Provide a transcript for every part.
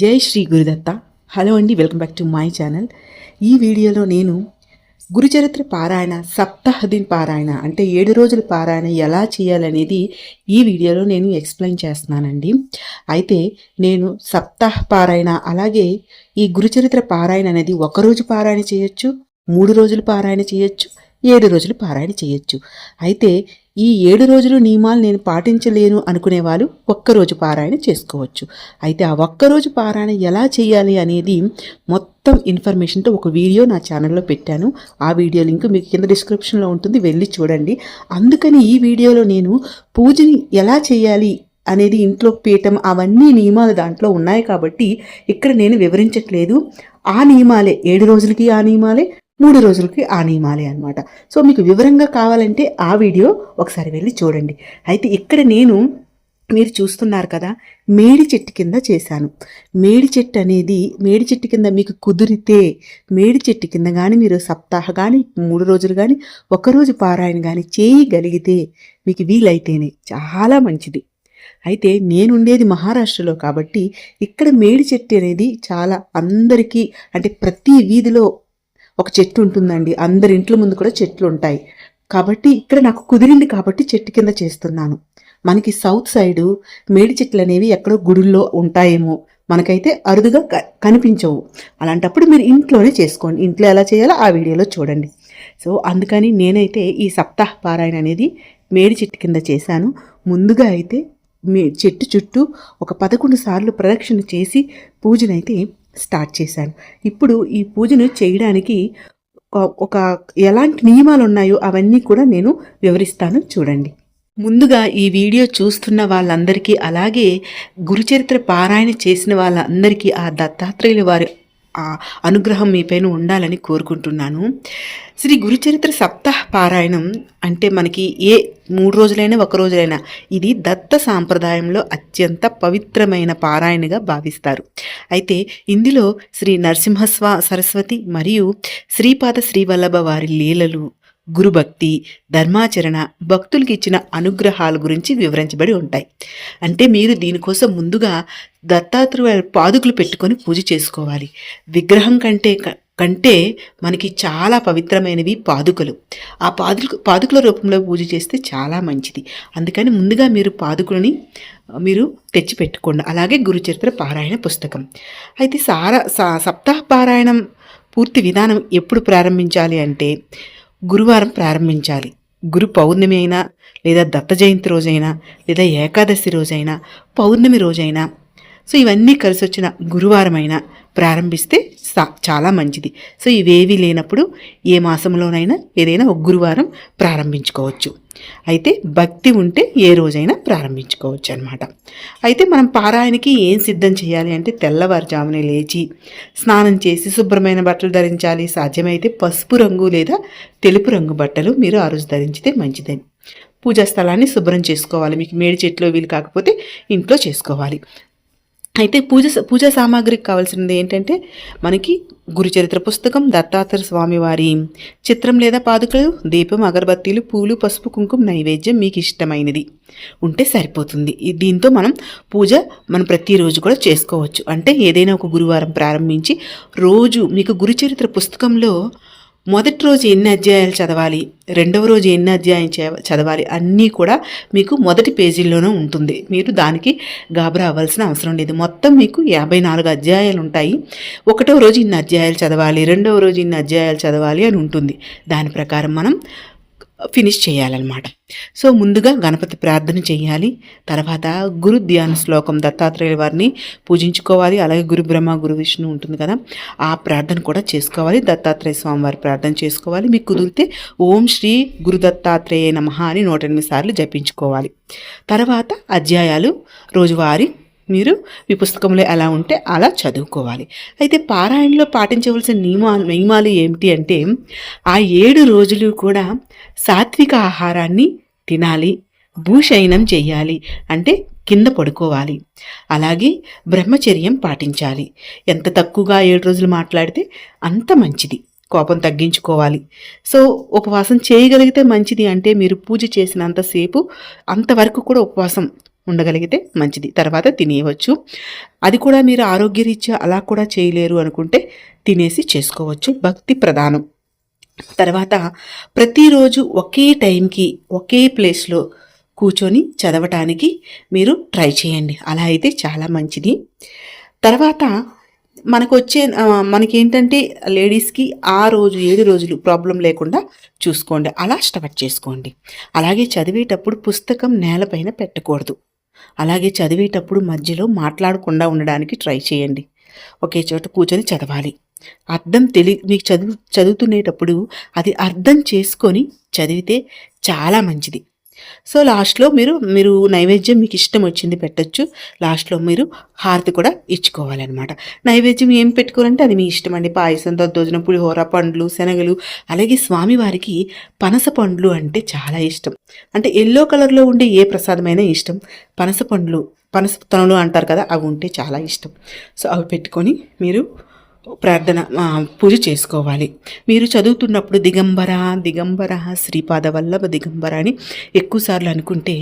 జై శ్రీ గురుదత్త. హలో అండి, welcome back to my channel. ఈ వీడియోలో నేను గురుచరిత్ర పారాయణ సప్తాహదిన్ పారాయణ అంటే 7 రోజుల పారాయణ ఎలా చేయాలనేది ఈ వీడియోలో నేను ఎక్స్ప్లెయిన్ చేస్తున్నానండి. అయితే నేను సప్తాహ పారాయణ అలాగే ఈ గురుచరిత్ర పారాయణ అనేది 1 రోజు పారాయణ చేయొచ్చు, 3 రోజులు పారాయణ చేయొచ్చు, 7 రోజులు పారాయణ చేయొచ్చు. అయితే ఈ 7 రోజులు నియమాలు నేను పాటించలేను అనుకునే వాళ్ళు 1 రోజు పారాయణ చేసుకోవచ్చు. అయితే ఆ 1 రోజు పారాయణ ఎలా చేయాలి అనేది మొత్తం ఇన్ఫర్మేషన్తో ఒక వీడియో నా ఛానల్లో పెట్టాను. ఆ వీడియో లింక్ మీకు కింద డిస్క్రిప్షన్లో ఉంటుంది, వెళ్ళి చూడండి. అందుకని ఈ వీడియోలో నేను పూజని ఎలా చేయాలి అనేది, ఇంట్లో పీఠం, అవన్నీ నియమాలు దాంట్లో ఉన్నాయి కాబట్టి ఇక్కడ నేను వివరించట్లేదు. ఆ నియమాలే 7 రోజులకి ఆ నియమాలే, 3 రోజులకి ఆ నియమాలే అనమాట. సో మీకు వివరంగా కావాలంటే ఆ వీడియో ఒకసారి వెళ్ళి చూడండి. అయితే ఇక్కడ నేను, మీరు చూస్తున్నారు కదా, మేడి చెట్టు కింద చేశాను. మేడి చెట్టు కింద మీకు కుదిరితే మేడి చెట్టు కింద కానీ మీరు సప్తాహ కానీ 3 రోజులు కానీ 1 రోజు పారాయణ కానీ చేయగలిగితే మీకు వీలైతేనే చాలా మంచిది. అయితే నేనుండేది మహారాష్ట్రలో కాబట్టి ఇక్కడ మేడి చెట్టు అనేది చాలా అందరికీ, అంటే ప్రతి వీధిలో ఒక చెట్టు ఉంటుందండి. అందరి ఇంట్ల ముందు కూడా చెట్లు ఉంటాయి. కాబట్టి ఇక్కడ నాకు కుదిరింది కాబట్టి చెట్టు కింద చేస్తున్నాను. మనకి సౌత్ సైడు మేడి చెట్లు అనేవి ఎక్కడో గుడుల్లో ఉంటాయేమో, మనకైతే అరుదుగా కనిపించవు. అలాంటప్పుడు మీరు ఇంట్లోనే చేసుకోండి. ఇంట్లో ఎలా చేయాలో ఆ వీడియోలో చూడండి. సో అందుకని నేనైతే ఈ సప్తాహ పారాయణ అనేది మేడి చెట్టు కింద చేశాను. ముందుగా అయితే చెట్టు చుట్టూ ఒక 11 సార్లు ప్రదక్షిణ చేసి పూజనైతే స్టార్ట్ చేశాను. ఇప్పుడు ఈ పూజను చేయడానికి ఒక ఎలాంటి నియమాలు ఉన్నాయో అవన్నీ కూడా నేను వివరిస్తాను, చూడండి. ముందుగా ఈ వీడియో చూస్తున్న వాళ్ళందరికీ, అలాగే గురుచరిత్ర పారాయణ చేసిన వాళ్ళందరికీ ఆ దత్తాత్రేయుల వారి అనుగ్రహం మీపైన ఉండాలని కోరుకుంటున్నాను. శ్రీ గురుచరిత్ర సప్తాహ పారాయణం అంటే మనకి 3 రోజులైనా 1 రోజులైనా ఇది దత్త సాంప్రదాయంలో అత్యంత పవిత్రమైన పారాయణగా భావిస్తారు. అయితే ఇందులో శ్రీ సరస్వతి మరియు శ్రీపాద శ్రీవల్లభ వారి లీలలు, గురుభక్తి, ధర్మాచరణ, భక్తులకి ఇచ్చిన అనుగ్రహాల గురించి వివరించబడి ఉంటాయి. అంటే మీరు దీనికోసం ముందుగా దత్తాత్రేయ పాదుకులు పెట్టుకొని పూజ చేసుకోవాలి. విగ్రహం కంటే మనకి చాలా పవిత్రమైనవి పాదుకలు. ఆ పాదుకల రూపంలో పూజ చేస్తే చాలా మంచిది. అందుకని ముందుగా మీరు పాదుకులని మీరు తెచ్చిపెట్టుకోండి. అలాగే గురుచరిత్ర పారాయణ పుస్తకం. అయితే సప్తాహ పారాయణం పూర్తి విధానం ఎప్పుడు ప్రారంభించాలి అంటే గురువారం ప్రారంభించాలి. గురు పౌర్ణమి అయినా, లేదా దత్త జయంతి రోజైనా, లేదా ఏకాదశి రోజైనా, పౌర్ణమి రోజైనా, సో ఇవన్నీ కలిసి వచ్చిన గురువారం అయినా ప్రారంభిస్తే చాలా మంచిది. సో ఇవేవి లేనప్పుడు ఏ మాసంలోనైనా ఏదైనా ఒక గురువారం ప్రారంభించుకోవచ్చు. అయితే భక్తి ఉంటే ఏ రోజైనా ప్రారంభించుకోవచ్చు అన్నమాట. అయితే మనం పారాయణకి ఏం సిద్ధం చేయాలి అంటే తెల్లవారుజామునే లేచి స్నానం చేసి శుభ్రమైన బట్టలు ధరించాలి. సాధ్యమైతే పసుపు రంగు లేదా తెలుపు రంగు బట్టలు మీరు ఆ రోజు ధరించితే మంచిదని. పూజా స్థలాన్ని శుభ్రం చేసుకోవాలి. మీకు మేడి చెట్లో వీలు కాకపోతే ఇంట్లో చేసుకోవాలి. అయితే పూజా సామాగ్రికి కావాల్సింది ఏంటంటే మనకి గురుచరిత్ర పుస్తకం, దత్తాత్రేయ స్వామి వారి చిత్రం లేదా పాదుకలు, దీపం, అగరబత్తీలు, పూలు, పసుపు, కుంకుమ, నైవేద్యం మీకు ఇష్టమైనది ఉంటే సరిపోతుంది. దీంతో మనం ప్రతిరోజు కూడా చేసుకోవచ్చు. అంటే ఏదైనా ఒక గురువారం ప్రారంభించి రోజు మీకు గురుచరిత్ర పుస్తకంలో మొదటి రోజు ఎన్ని అధ్యాయాలు చదవాలి, రెండవ రోజు ఎన్ని అధ్యాయం చదవాలి అన్నీ కూడా మీకు మొదటి పేజీల్లోనే ఉంటుంది. మీరు దానికి గాబరా అవ్వాల్సిన అవసరం లేదు. మొత్తం మీకు 54 అధ్యాయాలు ఉంటాయి. 1వ రోజు ఇన్ని అధ్యాయాలు చదవాలి, 2వ రోజు ఇన్ని అధ్యాయాలు చదవాలి అని ఉంటుంది. దాని ప్రకారం మనం ఫినిష్ చేయాలన్నమాట. సో ముందుగా గణపతి ప్రార్థన చేయాలి. తర్వాత గురు ధ్యాన శ్లోకం, దత్తాత్రేయుల వారిని పూజించుకోవాలి. అలాగే గురు బ్రహ్మ గురు విష్ణు ఉంటుంది కదా, ఆ ప్రార్థన కూడా చేసుకోవాలి. దత్తాత్రేయ స్వామి వారి ప్రార్థన చేసుకోవాలి. మీకు కుదిరితే ఓం శ్రీ గురు దత్తాత్రేయ నమః అని 108 సార్లు జపించుకోవాలి. తర్వాత అధ్యాయాలు రోజువారీ మీరు మీ పుస్తకంలో ఎలా ఉంటే అలా చదువుకోవాలి. అయితే పారాయణలో పాటించవలసిన నియమాలు ఏమిటి అంటే ఆ 7 రోజులు కూడా సాత్విక ఆహారాన్ని తినాలి, భూశయనం చేయాలి, అంటే కింద పడుకోవాలి. అలాగే బ్రహ్మచర్యం పాటించాలి. ఎంత తక్కువగా 7 రోజులు మాట్లాడితే అంత మంచిది. కోపం తగ్గించుకోవాలి. సో ఉపవాసం చేయగలిగితే మంచిది. అంటే మీరు పూజ చేసినంతసేపు అంతవరకు కూడా ఉపవాసం ఉండగలిగితే మంచిది, తర్వాత తినేయవచ్చు. అది కూడా మీరు ఆరోగ్యరీత్యా అలా కూడా చేయలేరు అనుకుంటే తినేసి చేసుకోవచ్చు. భక్తి ప్రధానం. తర్వాత ప్రతిరోజు ఒకే టైంకి ఒకే ప్లేస్లో కూర్చొని చదవటానికి మీరు ట్రై చేయండి. అలా అయితే చాలా మంచిది. తర్వాత మనకేంటంటే లేడీస్కి ఆ రోజు 7 రోజులు ప్రాబ్లం లేకుండా చూసుకోండి. అలా స్టార్ట్ చేసుకోండి. అలాగే చదివేటప్పుడు పుస్తకం నేలపైన పెట్టకూడదు. అలాగే చదివేటప్పుడు మధ్యలో మాట్లాడకుండా ఉండడానికి ట్రై చేయండి. ఒకే చోట కూర్చొని చదవాలి. అర్థం మీకు చదువుతునేటప్పుడు అది అర్థం చేసుకొని చదివితే చాలా మంచిది. సో లాస్ట్లో మీరు నైవేద్యం మీకు ఇష్టం వచ్చింది పెట్టచ్చు. లాస్ట్లో మీరు హారతి కూడా ఇచ్చుకోవాలన్నమాట. నైవేద్యం ఏం పెట్టుకోవాలంటే అది మీ ఇష్టం అండి. పాయసం, దద్దోజనం, పులిహోర, పండ్లు, శనగలు. అలాగే స్వామివారికి పనస పండ్లు అంటే చాలా ఇష్టం. అంటే ఎల్లో కలర్లో ఉండే ఏ ప్రసాదమైనా ఇష్టం. పనస తొనలు అంటారు కదా, అవి ఉంటే చాలా ఇష్టం. సో అవి పెట్టుకొని మీరు పూజ చేసుకోవాలి. మీరు చదువుతున్నప్పుడు దిగంబర శ్రీపాద వల్లభ దిగంబర అని ఎక్కువసార్లు అనుకుంటే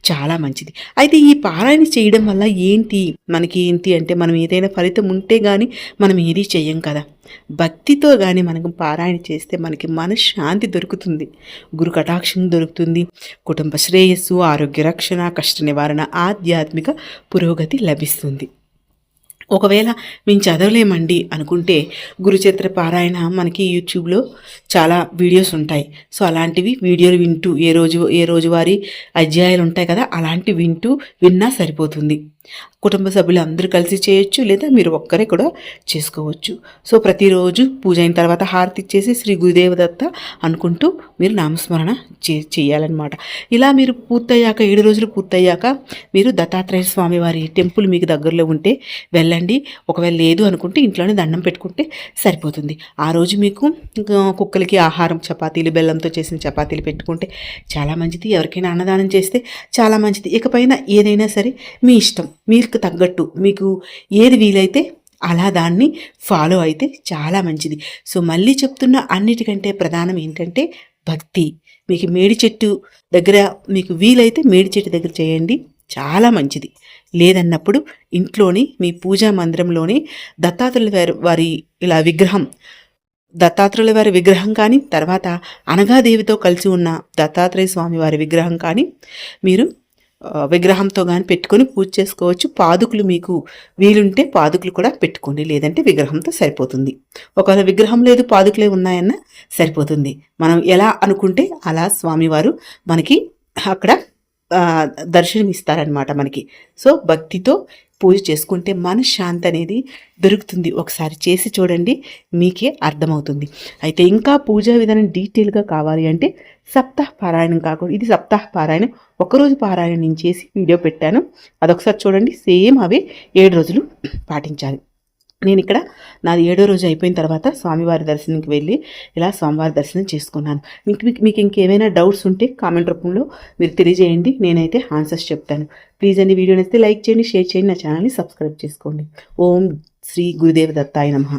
చాలా మంచిది. అయితే ఈ పారాయణ చేయడం వల్ల మనకి అంటే మనం ఏదైనా ఫలితం ఉంటే కానీ మనం ఏదీ చెయ్యం కదా. భక్తితో కానీ మనకు పారాయణ చేస్తే మనకి మనశ్శాంతి దొరుకుతుంది, గురు కటాక్షం దొరుకుతుంది, కుటుంబ శ్రేయస్సు, ఆరోగ్య రక్షణ, కష్ట నివారణ, ఆధ్యాత్మిక పురోగతి లభిస్తుంది. ఒకవేళ మేము చదవలేమండి అనుకుంటే గురుచరిత్ర పారాయణ మనకి యూట్యూబ్లో చాలా వీడియోస్ ఉంటాయి. సో అలాంటివి వీడియోలు వింటూ ఏ రోజువారీ అధ్యాయాలు ఉంటాయి కదా, అలాంటివి విన్నా సరిపోతుంది. కుటుంబ సభ్యులు అందరూ కలిసి చేయొచ్చు, లేదా మీరు ఒక్కరే కూడా చేసుకోవచ్చు. సో ప్రతిరోజు పూజ అయిన తర్వాత హారతి ఇచ్చేసి శ్రీ గురుదేవదత్త అనుకుంటూ మీరు నామస్మరణ చేయాలన్నమాట. ఇలా మీరు పూర్తయ్యాక 7 రోజులు పూర్తయ్యాక మీరు దత్తాత్రేయ స్వామి వారి టెంపుల్ మీకు దగ్గరలో ఉంటే వెళ్ళండి. ఒకవేళ లేదు అనుకుంటే ఇంట్లోనే దండం పెట్టుకుంటే సరిపోతుంది. ఆ రోజు మీకు కుక్కలకి ఆహారం చపాతీలు, బెల్లంతో చేసిన చపాతీలు పెట్టుకుంటే చాలా మంచిది. ఎవరికైనా అన్నదానం చేస్తే చాలా మంచిది. ఇకపైన ఏదైనా సరే మీ ఇష్టం, మీకు తగ్గట్టు మీకు ఏది వీలైతే అలా దాన్ని ఫాలో అయితే చాలా మంచిది. సో మళ్ళీ చెప్తున్న అన్నిటికంటే ప్రధానం ఏంటంటే భక్తి. మీకు మేడి చెట్టు దగ్గర మీకు వీలైతే మేడి చెట్టు దగ్గర చేయండి, చాలా మంచిది. లేదన్నప్పుడు ఇంట్లోని మీ పూజా మందిరంలోనే దత్తాత్రేయుల వారి దత్తాత్రేయుల వారి విగ్రహం కానీ, తర్వాత అనగాదేవితో కలిసి ఉన్న దత్తాత్రేయ స్వామి వారి విగ్రహం కానీ మీరు విగ్రహంతో కానీ పెట్టుకొని పూజ చేసుకోవచ్చు. పాదుకులు మీకు వీలుంటే పాదుకులు కూడా పెట్టుకోండి, లేదంటే విగ్రహంతో సరిపోతుంది. ఒకవేళ విగ్రహం లేదు పాదుకులే ఉన్నాయన్న సరిపోతుంది. మనం ఎలా అనుకుంటే అలా స్వామివారు మనకి అక్కడ దర్శనమిస్తారనమాట మనకి. సో భక్తితో పూజ చేసుకుంటే మనశ్శాంతి అనేది దొరుకుతుంది. ఒకసారి చేసి చూడండి, మీకే అర్థమవుతుంది. అయితే ఇంకా పూజా విధానం డీటెయిల్గా కావాలి అంటే సప్తాహ పారాయణం కాకుండా ఇది సప్తాహ పారాయణం ఒకరోజు పారాయణం నేను చేసి వీడియో పెట్టాను, అదొకసారి చూడండి. సేమ్ అవే 7 రోజులు పాటించాలి. నేను ఇక్కడ నాది 7వ రోజు అయిపోయిన తర్వాత స్వామివారి దర్శనంకి వెళ్ళి ఇలా స్వామివారి దర్శనం చేసుకున్నాను. మీకు ఇంకేమైనా డౌట్స్ ఉంటే కామెంట్ రూపంలో మీరు తెలియజేయండి, నేనైతే ఆన్సర్స్ చెప్తాను. ప్లీజ్ అండి, వీడియో నచ్చితే లైక్ చేయండి, షేర్ చేయండి, నా ఛానల్ని సబ్స్క్రైబ్ చేసుకోండి. ఓం శ్రీ గురుదేవ దత్తాయ నమః.